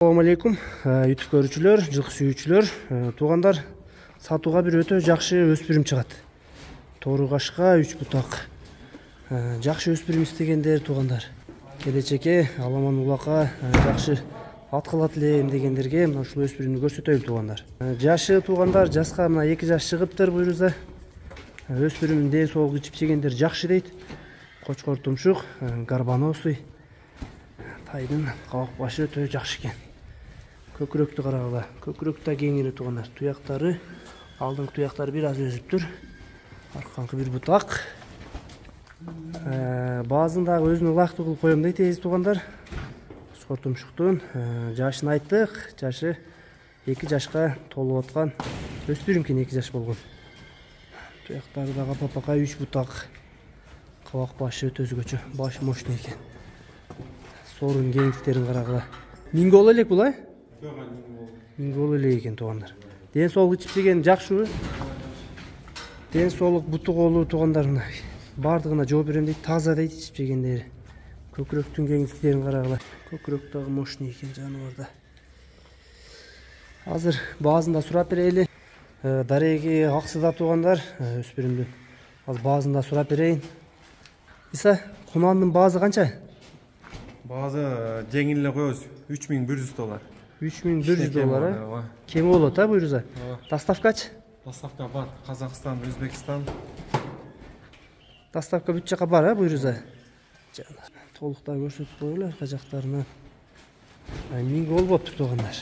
Assalamu алейкум, YouTube көрүүчүлөр, жылкы сүйүүчүлөр, туугандар, сатууга бир өтө жакшы өспүрүм чыгат. Тору кашка 3 бутак. Жакшы өспүрүм истегендер туугандар. Келечекке аламан улакка жакшы ат кылат элем дегендерге мына ушул өспүрүмдү көрсөтөйм туугандар. Жашы туугандар, жаска мына 2 жаш чыгыптыр буйруза. Өспүрүмдүн ден соолугу чипчегендер жакшы дейт. Кочкор тумшук, гарбаносуй. Тайдын кабак башы өтө жакшы экен. Көкүрөктү карагыла. Көкүрөк да кең эле туугандар. Туяктары, алдыңкы туяктары бир аз өсүптүр. Арканкы бир бутак. Баазын дагы өзүнө ылайыктуу кылып коем дейт эзи туугандар. Кочкор тумшуктун жашын айттык. Жашы 2 жашка толуп аткан өспүрүм экен, 2 жаш болгон. Туяктары дагы папака 3 бутак. Кабак башы өтө өзгөчө. Башы мощный экен. Сорун кеңдиктерин карагыла. Мингол элек бул, Мингол элек экен туугандар. Ден соолугу чипчеген жакшыбы? Ден соолук буту колу туугандар мына. Бардыгына жооп берем дейт, таза дейт чипчегендери. Көкүрөктүн кеңдиктерин карагыла. Көкүрөк дагы мощный экен жаныбарда. Азыр баазында сурап берели. Дареги аксыда туугандар, өспүрүмдүн. Азыр баазында сурап берейин. Иса, кунандын баазы канча? Баазы жеңил эле коебуз, $3100. $3100, Кем болот, буйруза? Доставкачы? Доставка бар, Казакстан, Өзбекстан. Доставка бүт жака бар, буйруза? Толуктап көрсөтүп коелу арка жактарынан. Мингол болуптур туугандар.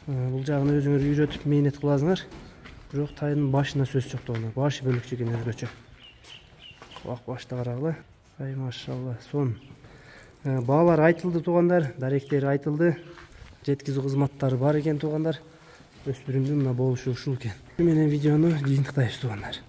Бул жагын өзүңөр үйрөтүп мээнет кыласыңар. Бирок тайдын башына сөз жок туугандар. Башы бөлөкчө экен, өзгөчө. Кабак башты карагыла. Ай машалла, сон. Баалар айтылды туугандар, даректери айтылды. Жеткизүү кызматтары бар экен туугандар. Өспүрүмдүн мына болушу ушул экен. Менен видеону жыйынтыктайбыз туугандар.